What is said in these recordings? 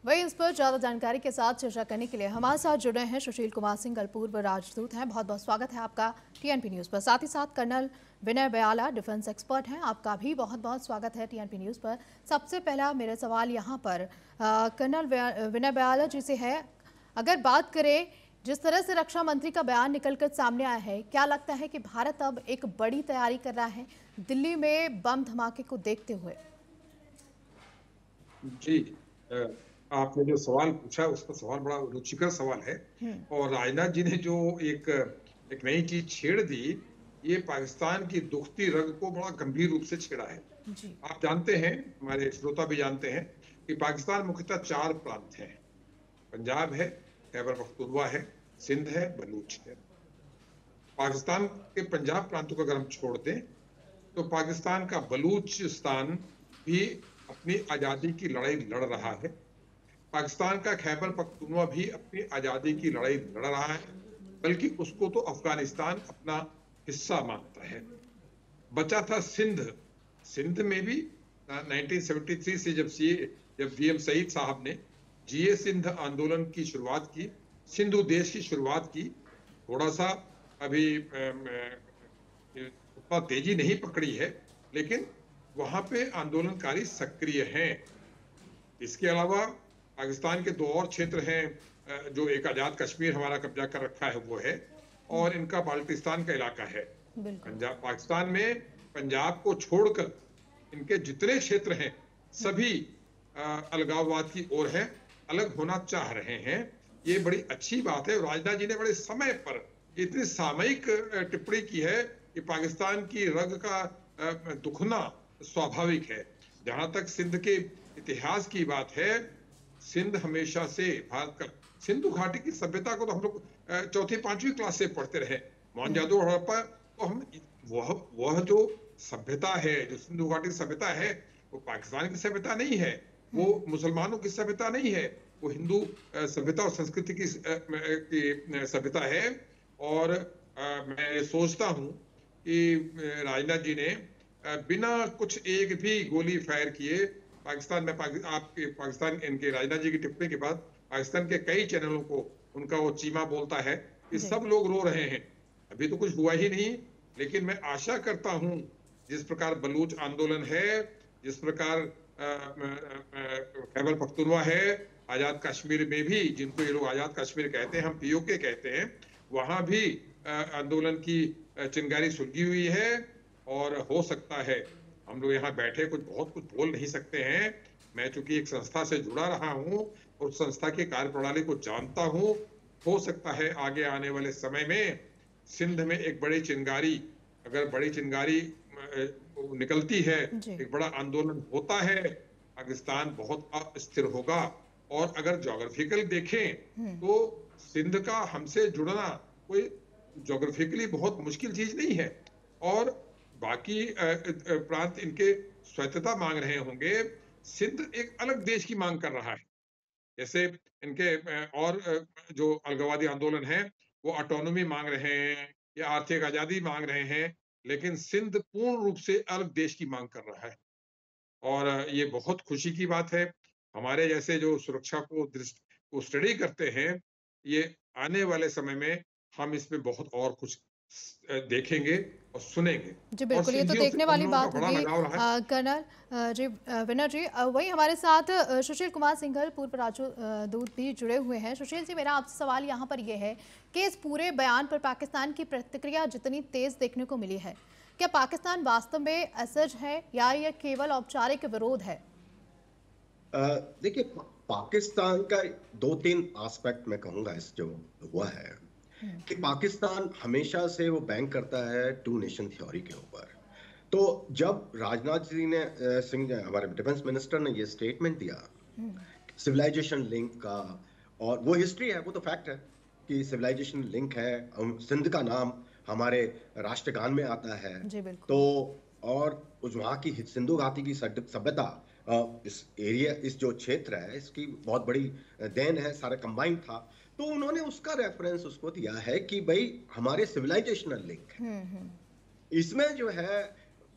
वही इस पर ज्यादा जानकारी के साथ चर्चा करने के लिए हमारे साथ जुड़े हैं सुशील कुमार सिंह, पूर्व राजदूत हैं। बहुत बहुत स्वागत है आपका टीएनपी न्यूज पर। साथ ही साथ कर्नल विनय बयाला, डिफेंस एक्सपर्ट हैं, आपका भी बहुत बहुत स्वागत है टीएनपी न्यूज पर। सबसे पहला मेरा सवाल यहाँ पर कर्नल विनय बयाला जी से है। अगर बात करें जिस तरह से रक्षा मंत्री का बयान निकलकर सामने आया है, क्या लगता है कि भारत अब एक बड़ी तैयारी कर रहा है दिल्ली में बम धमाके को देखते हुए? जी, आपने जो सवाल पूछा उसका सवाल बड़ा रुचिकर सवाल है। और राजनाथ जी ने जो एक एक नई चीज छेड़ दी, ये पाकिस्तान की दुखती रग को बड़ा गंभीर रूप से छेड़ा है। जी। आप जानते हैं, हमारे श्रोता भी जानते हैं कि पाकिस्तान मुख्यतः 4 प्रांत हैं। पंजाब है, खैबर पख्तूनख्वा है, सिंध है, बलूच है। पाकिस्तान के पंजाब प्रांतों को अगर हम छोड़ दें तो पाकिस्तान का बलूचिस्तान भी अपनी आजादी की लड़ाई लड़ रहा है। पाकिस्तान का खैबर पख्तूनख्वा भी अपनी आजादी की लड़ाई लड़ रहा है, बल्कि उसको तो अफगानिस्तान अपना हिस्सा मानता है। बचा था सिंध। सिंध में भी 1973 से जब वीएम सईद साहब ने जिए सिंध आंदोलन की शुरुआत की, सिंधु देश की शुरुआत की, थोड़ा सा अभी उतना तेजी नहीं पकड़ी है, लेकिन वहां पे आंदोलनकारी सक्रिय हैं। इसके अलावा पाकिस्तान के 2 और क्षेत्र हैं, जो एक आजाद कश्मीर हमारा कब्जा कर रखा है वो है, और इनका बाल्टिस्तान का इलाका है। पंजाब पाकिस्तान में पंजाब को छोड़कर इनके जितने क्षेत्र हैं सभी अलगाववाद की ओर है, अलग होना चाह रहे हैं। ये बड़ी अच्छी बात है। राजनाथ जी ने बड़े समय पर इतनी सामयिक टिप्पणी की है कि पाकिस्तान की रग का दुखना स्वाभाविक है। जहां तक सिंध के इतिहास की बात है, सिंध हमेशा से भारत का, सिंधु घाटी की सभ्यता को तो हम लोग 4वीं-5वीं क्लास से पढ़ते रहे। मोहनजोदड़ो हड़प्पा तो हम वह जो सभ्यता है, जो सिंधु घाटी सभ्यता है, वो पाकिस्तान की सभ्यता नहीं है, वो मुसलमानों की सभ्यता नहीं है, वो हिंदू सभ्यता और संस्कृति की सभ्यता है। और मैं सोचता हूं कि राजनाथ जी ने बिना कुछ एक भी गोली फायर किए पाकिस्तान में आपके पाकिस्तान इनके राजनाथ जी की टिप्पणी के बाद पाकिस्तान के कई चैनलों को उनका वो चीमा बोलता है कि सब लोग रो रहे हैं। अभी तो कुछ हुआ ही नहीं, लेकिन मैं आशा करता हूं जिस प्रकार बलूच आंदोलन है, जिस प्रकार खैबर पख्तूनख्वा है, आजाद कश्मीर में भी, जिनको ये लोग आजाद कश्मीर कहते हैं, हम पीओके कहते हैं, वहां भी आंदोलन की चिंगारी सुलगी हुई है। और हो सकता है, हम लोग यहाँ बैठे बहुत कुछ बोल नहीं सकते हैं। मैं चूंकि एक संस्था से जुड़ा रहा हूँ और संस्था की कार्यप्रणाली को जानता हूँ, हो सकता है आगे आने वाले समय में सिंध में एक बड़ी चिंगारी, अगर बड़ी चिंगारी निकलती है, एक बड़ा आंदोलन होता है, पाकिस्तान बहुत अस्थिर होगा। और अगर ज्योग्राफिकल देखें तो सिंध का हमसे जुड़ना कोई ज्योग्राफिकली बहुत मुश्किल चीज नहीं है। और बाकी प्रांत इनके स्वायत्तता मांग रहे होंगे, सिंध एक अलग देश की मांग कर रहा है। जैसे इनके और जो अलगाववादी आंदोलन है वो ऑटोनॉमी मांग रहे हैं या आर्थिक आजादी मांग रहे हैं, लेकिन सिंध पूर्ण रूप से अलग देश की मांग कर रहा है। और ये बहुत खुशी की बात है। हमारे जैसे जो सुरक्षा को स्टडी करते हैं, ये आने वाले समय में हम इसमें बहुत और कुछ देखेंगे और सुनेंगे। जी और बिल्कुल, ये तो सिंधियों से देखने हम वाली लोगों का बात बड़ा होगी। लगाव रहा है। कर्नल जी, विनय जी, वही हमारे साथ सुशील कुमार सिंघल, पूर्व राजदूत भी जुड़े हुए हैं। सुशील जी, मेरा आपसे सवाल यहाँ पर यह है कि इस पूरे बयान पर पाकिस्तान की प्रतिक्रिया जितनी तेज देखने को मिली है, क्या पाकिस्तान वास्तव में असज है या यह केवल औपचारिक विरोध है? देखिए, पाकिस्तान का 2-3 एस्पेक्ट मैं कहूंगा इस जो हुआ है कि पाकिस्तान हमेशा से वो बैंक करता है टू नेशन थ्योरी के ऊपर। तो जब राजनाथ जी ने सिंह हमारे डिफेंस मिनिस्टर ने ये स्टेटमेंट दिया सिविलाइजेशन लिंक का, और वो हिस्ट्री है, वो तो फैक्ट है कि सिविलाइजेशन लिंक है, सिंध का नाम हमारे राष्ट्रगान में आता है। जी तो बिल्कुल। और वहाँ की सिंधु घाटी की सभ्यता, इस एरिया, इस जो क्षेत्र है, इसकी बहुत बड़ी देन है, सारा कंबाइंड था। तो उन्होंने उसका रेफरेंस उसको दिया है कि भाई हमारे सिविलाइजेशनल लिंक है। इसमें जो है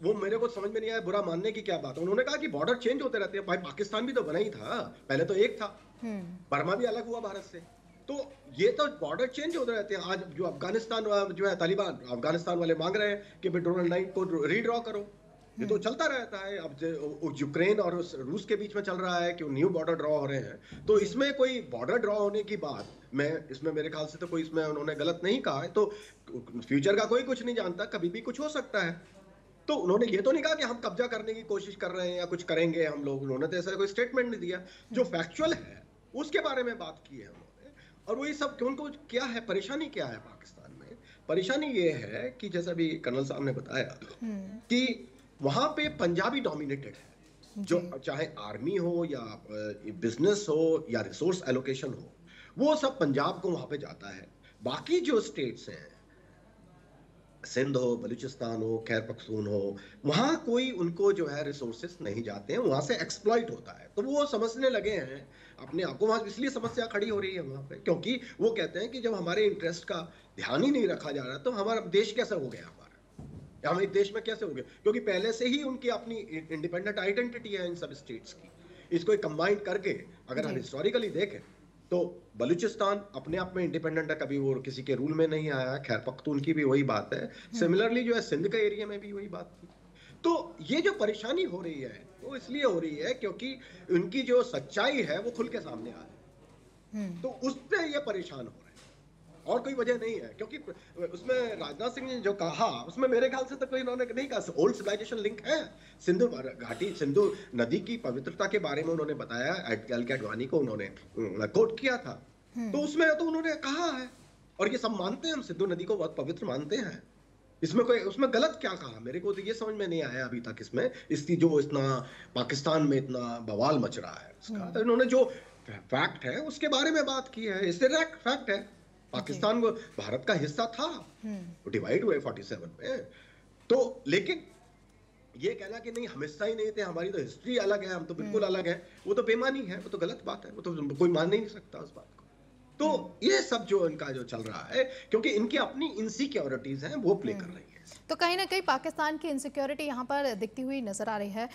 वो मेरे को समझ में नहीं आया, बुरा मानने की क्या बात है। उन्होंने कहा कि बॉर्डर चेंज होते रहते हैं, भाई पाकिस्तान भी तो बना ही था, पहले तो एक था, बर्मा भी अलग हुआ भारत से। तो ये तो बॉर्डर चेंज होते रहते हैं। आज जो अफगानिस्तान जो है, तालिबान अफगानिस्तान वाले मांग रहे हैं कि पेट्रोल लाइन को रीड्रॉ करो। ये तो चलता रहता है। अब यूक्रेन और रूस के बीच में चल रहा है कि न्यू बॉर्डर ड्रॉ हो रहे हैं। तो इसमें कोई बॉर्डर ड्रॉ होने की बात, मैं इसमें मेरे ख्याल से तो कोई इसमें उन्होंने गलत नहीं कहा है। तो फ्यूचर का कोई कुछ नहीं जानता, कभी भी कुछ हो सकता है। तो उन्होंने ये तो नहीं कहा कि हम कब्जा करने की कोशिश कर रहे हैं या कुछ करेंगे हम लोग। उन्होंने तो ऐसा कोई स्टेटमेंट नहीं दिया। जो फैक्चुअल है उसके बारे में बात की है उन्होंने। और वही सब कि उनको क्या है, परेशानी क्या है पाकिस्तान में। परेशानी ये है कि जैसा भी कर्नल साहब ने बताया कि वहां पे पंजाबी डोमिनेटेड है। जो चाहे आर्मी हो या बिजनेस हो या रिसोर्स एलोकेशन हो, वो सब पंजाब को वहां पे जाता है। बाकी जो स्टेट्स हैं, सिंध हो, बलूचिस्तान हो, खैर पख्तून हो, वहां कोई उनको जो है रिसोर्सेस नहीं जाते हैं, वहां से एक्सप्लॉइट होता है। तो वो समझने लगे हैं अपने आप को। वहां इसलिए समस्या खड़ी हो रही है वहां पे, क्योंकि वो कहते हैं कि जब हमारे इंटरेस्ट का ध्यान ही नहीं रखा जा रहा तो हमारा देश कैसे हो गया, हम एक देश में कैसे हो गए। क्योंकि पहले से ही उनकी अपनी इंडिपेंडेंट आइडेंटिटी है इन सब स्टेट्स की। इसको कंबाइन करके अगर हम हिस्टोरिकली देखें तो बलूचिस्तान अपने आप में इंडिपेंडेंट है, कभी वो किसी के रूल में नहीं आया। खैर पख्तून की भी वही बात है। सिमिलरली जो है सिंध के एरिया में भी वही बात थी। तो ये जो परेशानी हो रही है वो इसलिए हो रही है क्योंकि उनकी जो सच्चाई है वो खुल के सामने आ रही है। तो उस पर ये परेशान हो रहे हैं और कोई वजह नहीं है। क्योंकि उसमें राजनाथ सिंह ने जो कहा उसमें मेरे ख्याल से तो कोई इन्होंने नहीं कहा। ओल्ड सिविलाइजेशन लिंक है। सिंधु घाटी, सिंधु नदी की पवित्रता के बारे में उन्होंने बताया। एल के अडवाणी को उन्होंने कोट किया था। तो उसमें तो उन्होंने कहा है और ये सब मानते हैं, हम सिंधु नदी को बहुत पवित्र मानते हैं। इसमें कोई उसमें गलत क्या कहा, मेरे को तो ये समझ में नहीं आया अभी तक। इसमें इसकी जो इतना पाकिस्तान में इतना बवाल मच रहा है इसका, तो इन्होंने जो फैक्ट है उसके बारे में बात की है। इससे फैक्ट है पाकिस्तान वो भारत का हिस्सा था, वो डिवाइड हुए 47 में। तो लेकिन ये कहना कि नहीं हम हिस्सा ही नहीं थे, हमारी तो हिस्ट्री अलग है, हम तो बिल्कुल अलग है, वो तो बेमानी है, वो तो गलत बात है, वो तो कोई मान नहीं सकता उस बात को। तो ये सब जो इनका जो चल रहा है, क्योंकि इनकी अपनी इनसिक्योरिटीज हैं वो प्ले कर रही है। तो कहीं ना कहीं पाकिस्तान की इनसिक्योरिटी यहाँ पर दिखती हुई नजर आ रही है।